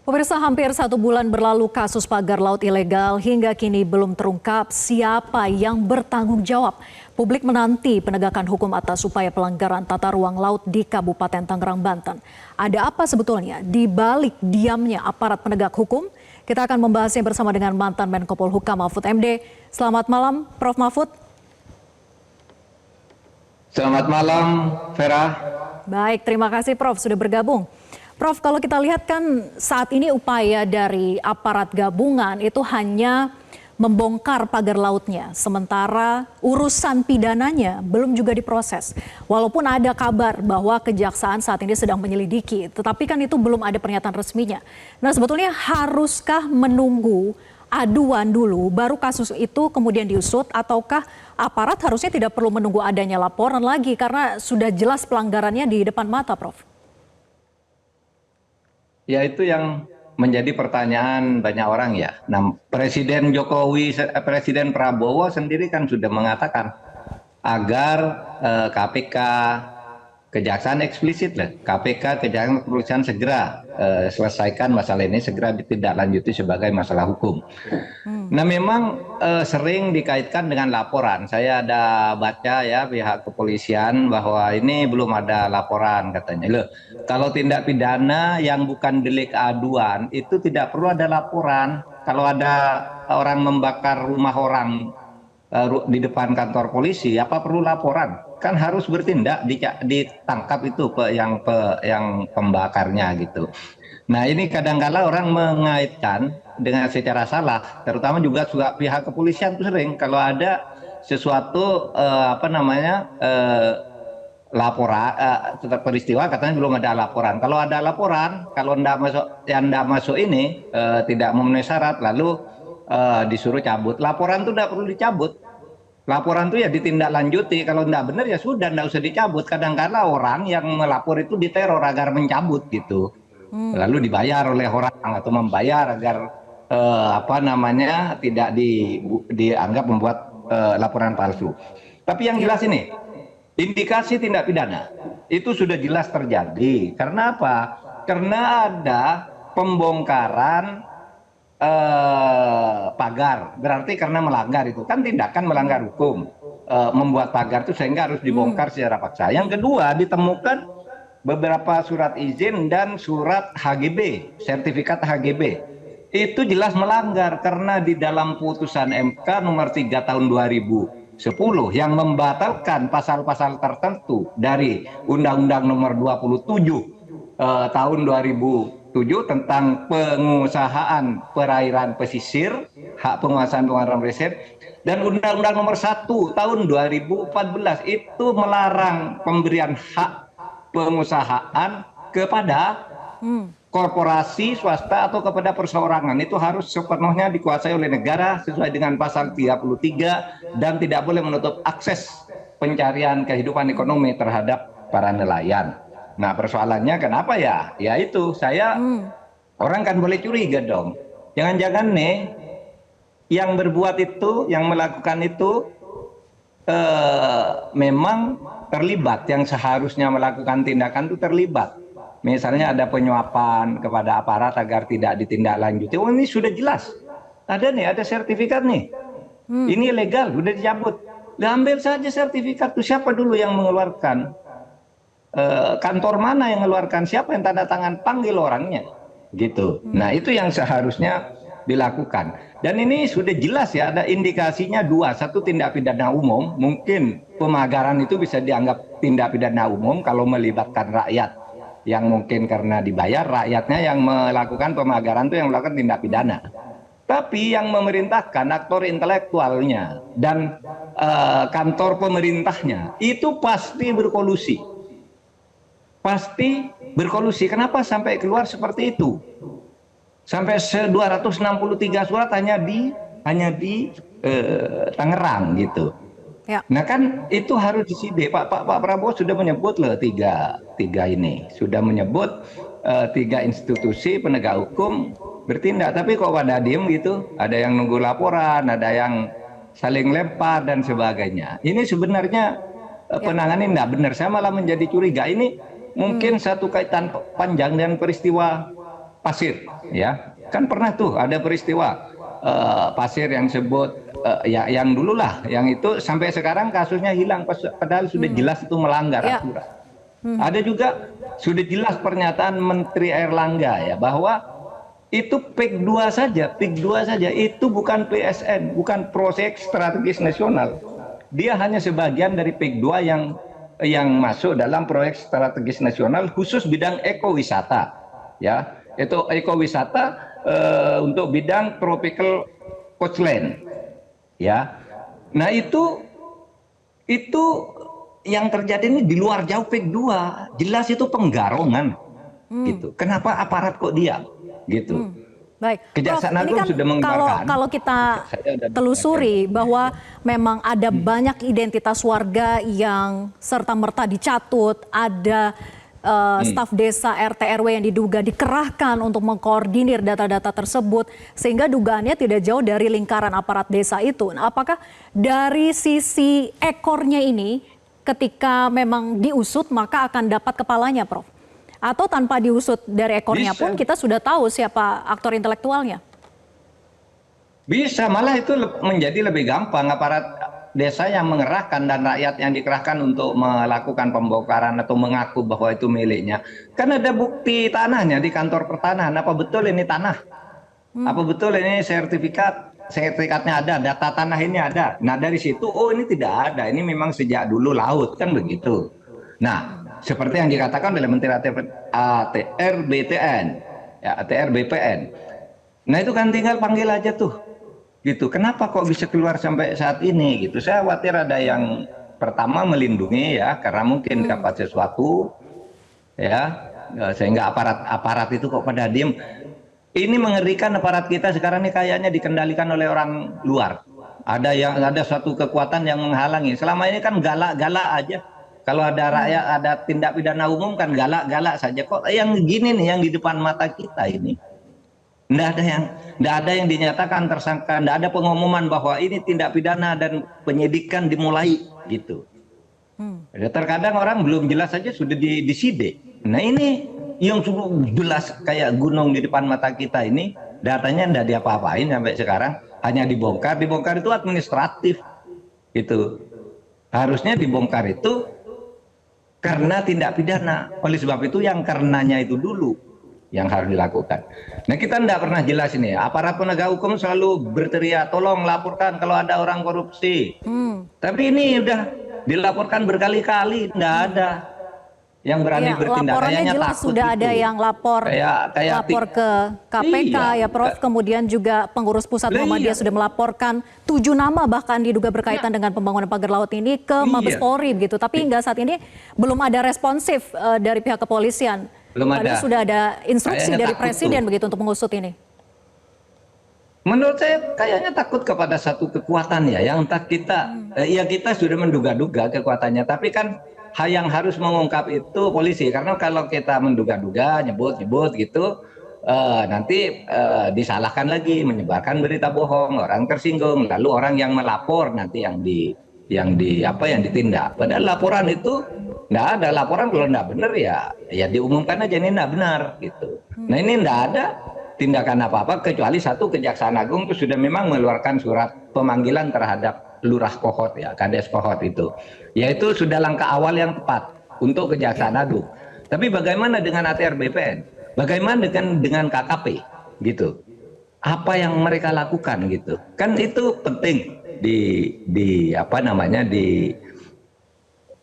Pemirsa, hampir 1 bulan berlalu kasus pagar laut ilegal hingga kini belum terungkap siapa yang bertanggung jawab. Publik menanti penegakan hukum atas upaya pelanggaran tata ruang laut di Kabupaten Tangerang, Banten. Ada apa sebetulnya di balik diamnya aparat penegak hukum? Kita akan membahasnya bersama dengan mantan Menko Polhukam Mahfud MD. Selamat malam, Prof. Mahfud. Selamat malam, Vera. Baik, terima kasih Prof. sudah bergabung. Prof, kalau kita lihat kan saat ini upaya dari aparat gabungan itu hanya membongkar pagar lautnya, sementara urusan pidananya belum juga diproses. Walaupun ada kabar bahwa kejaksaan saat ini sedang menyelidiki, tetapi kan itu belum ada pernyataan resminya. Nah, sebetulnya haruskah menunggu aduan dulu baru kasus itu kemudian diusut, ataukah aparat harusnya tidak perlu menunggu adanya laporan lagi karena sudah jelas pelanggarannya di depan mata, Prof? Ya, itu yang menjadi pertanyaan banyak orang ya. Nah, Presiden Prabowo sendiri kan sudah mengatakan agar KPK, Kejaksaan eksplisit lah, KPK, Kejaksaan Kepolisian segera selesaikan masalah ini, segera ditindaklanjuti sebagai masalah hukum. Nah, memang sering dikaitkan dengan laporan. Saya ada baca ya pihak kepolisian bahwa ini belum ada laporan katanya. Loh, kalau tindak pidana yang bukan delik aduan itu tidak perlu ada laporan. Kalau ada orang membakar rumah orang di depan kantor polisi, apa perlu laporan? Kan harus bertindak, ditangkap itu yang pembakarnya gitu. Nah, ini kadang-kala orang mengaitkan dengan secara salah, terutama juga pihak kepolisian tuh sering kalau ada sesuatu laporan peristiwa katanya belum ada laporan. Kalau ada laporan, kalau tidak masuk ini tidak memenuhi syarat, lalu disuruh cabut. Laporan itu tidak perlu dicabut. Laporan itu ya ditindaklanjuti. Kalau tidak benar ya sudah, tidak usah dicabut. Kadang-kala orang yang melapor itu diteror agar mencabut gitu. Lalu dibayar oleh orang atau membayar agar tidak dianggap membuat laporan palsu. Tapi yang jelas ini, indikasi tindak pidana itu sudah jelas terjadi. Karena apa? Karena ada pembongkaran pagar, berarti karena melanggar, itu kan tindakan melanggar hukum, membuat pagar itu sehingga harus dibongkar secara paksa. Yang kedua, ditemukan beberapa surat izin dan surat HGB, sertifikat HGB. Itu jelas melanggar karena di dalam putusan MK nomor 3 tahun 2010 yang membatalkan pasal-pasal tertentu dari Undang-Undang nomor 27 tahun 2007 tentang pengusahaan perairan pesisir, hak penguasaan pesisir, dan Undang-Undang nomor 1 tahun 2014 itu melarang pemberian hak pengusahaan kepada korporasi swasta atau kepada perseorangan. Itu harus sepenuhnya dikuasai oleh negara sesuai dengan pasal 33 dan tidak boleh menutup akses pencarian kehidupan ekonomi terhadap para nelayan. Nah, persoalannya kenapa ya? Ya itu, orang kan boleh curiga dong. Jangan-jangan nih yang berbuat itu, yang melakukan itu memang terlibat, yang seharusnya melakukan tindakan itu terlibat. Misalnya ada penyuapan kepada aparat agar tidak ditindaklanjuti. Oh, ini sudah jelas. Ada nih, ada sertifikat nih. Ini legal, sudah dicabut. Ambil saja sertifikat itu. Siapa dulu yang mengeluarkan? Kantor mana yang mengeluarkan? Siapa yang tanda tangan? Panggil orangnya. Gitu. Nah, itu yang seharusnya dilakukan. Dan ini sudah jelas ya, ada indikasinya dua. Satu, tindak pidana umum. Mungkin pemagaran itu bisa dianggap tindak pidana umum kalau melibatkan rakyat, yang mungkin karena dibayar rakyatnya yang melakukan pemagaran itu yang melakukan tindak pidana. Tapi yang memerintahkan, aktor intelektualnya dan kantor pemerintahnya itu pasti berkolusi. Pasti berkolusi. Kenapa sampai keluar seperti itu? Sampai 263 surat hanya di Tangerang gitu. Ya. Nah, kan itu harus disidik. Pak Prabowo sudah menyebut loh tiga ini, sudah menyebut 3 institusi penegak hukum bertindak. Tapi kok pada diem gitu, ada yang nunggu laporan, ada yang saling lempar dan sebagainya. Ini sebenarnya penanganan tidak benar. Saya malah menjadi curiga ini mungkin satu kaitan panjang dengan peristiwa Pasir, ya kan pernah tuh ada peristiwa Pasir yang sebut ya yang dulu lah, yang itu sampai sekarang kasusnya hilang, padahal sudah jelas itu melanggar Ya. aturan. Ada juga sudah jelas pernyataan Menteri Airlangga ya bahwa itu PIK 2 saja, PIK 2 saja, itu bukan PSN, bukan proyek strategis nasional. Dia hanya sebagian dari PIK 2 yang masuk dalam proyek strategis nasional khusus bidang ekowisata, ya. Itu ekowisata untuk bidang tropical coastline, ya. Nah itu yang terjadi ini di luar jauh PIK 2, jelas itu penggarongan, gitu. Kenapa aparat kok diam, gitu. Baik, Kejaksaan Prof, ini Agung kan sudah mengeluarkan. kalau kita telusuri bahwa memang ada banyak identitas warga yang serta-merta dicatut, ada staf desa RT RW yang diduga dikerahkan untuk mengkoordinir data-data tersebut, sehingga dugaannya tidak jauh dari lingkaran aparat desa itu. Nah, apakah dari sisi ekornya ini, ketika memang diusut maka akan dapat kepalanya, Prof? Atau tanpa diusut dari ekornya pun kita sudah tahu siapa aktor intelektualnya? Bisa, malah itu menjadi lebih gampang, aparat desa yang mengerahkan dan rakyat yang dikerahkan untuk melakukan pembongkaran atau mengaku bahwa itu miliknya. Kan ada bukti tanahnya di kantor pertanahan, apa betul ini tanah? Apa betul ini sertifikatnya ada, data tanah ini ada. Nah dari situ, oh ini tidak ada, ini memang sejak dulu laut, kan begitu. Nah, seperti yang dikatakan oleh Menteri ATR BTN, ya, ATR BPN. Nah itu kan tinggal panggil aja tuh, gitu. Kenapa kok bisa keluar sampai saat ini, gitu? Saya khawatir ada yang pertama melindungi ya, karena mungkin dapat sesuatu, ya, sehingga aparat itu kok pada diem. Ini mengerikan, aparat kita sekarang ini kayaknya dikendalikan oleh orang luar. Ada suatu kekuatan yang menghalangi. Selama ini kan galak-galak aja. Kalau ada rakyat, ada tindak pidana umum kan galak-galak saja. Kok yang gini nih yang di depan mata kita ini? Nggak ada yang dinyatakan tersangka, nggak ada pengumuman bahwa ini tindak pidana dan penyidikan dimulai, gitu. Terkadang orang belum jelas saja sudah disidik. Nah ini yang sudah jelas kayak gunung di depan mata kita ini, datanya nggak diapa-apain sampai sekarang, hanya dibongkar itu administratif, gitu. Harusnya dibongkar itu karena tindak pidana. Oleh sebab itu yang karenanya itu dulu yang harus dilakukan. Nah kita tidak pernah jelas ini. Aparat penegak hukum selalu berteriak, tolong laporkan kalau ada orang korupsi. Tapi ini udah dilaporkan berkali-kali, tidak ada yang berani bertindak. Laporannya Kayaknya jelas takut sudah itu. ada yang lapor ke KPK, ya Prof. Kemudian juga pengurus pusat Muhammadiyah sudah melaporkan 7 nama bahkan diduga berkaitan dengan pembangunan pagar laut ini ke Mabes Polri gitu. Tapi hingga saat ini belum ada responsif dari pihak kepolisian. Belum ada. Padahal sudah ada instruksi Kayaknya dari takut Presiden tuh. begitu untuk mengusut ini. Menurut saya kayaknya takut kepada satu kekuatan ya, yang tak kita kita sudah menduga-duga kekuatannya, tapi kan yang harus mengungkap itu polisi, karena kalau kita menduga-duga, nyebut-nyebut gitu, nanti disalahkan lagi, menyebarkan berita bohong, orang tersinggung, lalu orang yang melapor nanti yang ditindak. Padahal laporan itu nggak ada, laporan kalau nggak benar ya diumumkan aja ini nggak benar gitu. Nah ini nggak ada tindakan apa-apa kecuali satu, Kejaksaan Agung itu sudah memang mengeluarkan surat pemanggilan terhadap Lurah Kohot ya, Kades Kohot itu. Yaitu sudah langkah awal yang tepat untuk Kejaksaan Agung. Tapi bagaimana dengan ATR BPN? Bagaimana dengan KKP gitu? Apa yang mereka lakukan gitu? Kan itu penting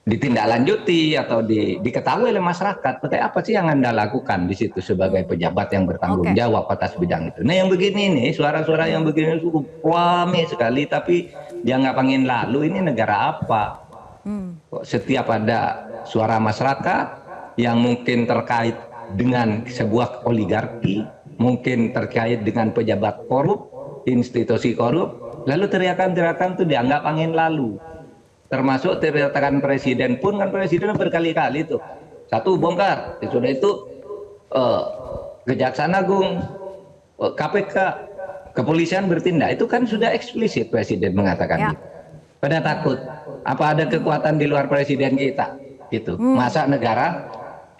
ditindaklanjuti atau diketahui oleh masyarakat. Tapi apa sih yang Anda lakukan di situ sebagai pejabat yang bertanggung jawab atas bidang itu? Nah yang begini nih, suara-suara yang begini cukup ramai sekali, tapi dia nggak pengen lalu. Ini negara apa? Kok setiap ada suara masyarakat yang mungkin terkait dengan sebuah oligarki, mungkin terkait dengan pejabat korup, institusi korup, lalu teriakan-teriakan itu dianggap angin lalu. Termasuk teriakan presiden pun, kan presiden berkali-kali tuh. Satu, bongkar. Sudah itu Kejaksaan Agung, KPK, kepolisian bertindak. Itu kan sudah eksplisit presiden mengatakan gitu. Pada takut. Apa ada kekuatan di luar presiden kita? Gitu. Masa negara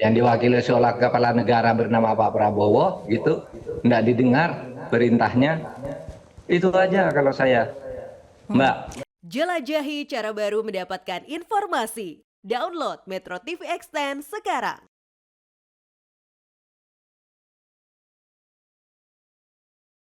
yang diwakili oleh kepala negara bernama Pak Prabowo gitu, nggak didengar perintahnya. Itu aja kalau saya, Mbak. Jelajahi cara baru mendapatkan informasi. Download Metro TV Extend sekarang.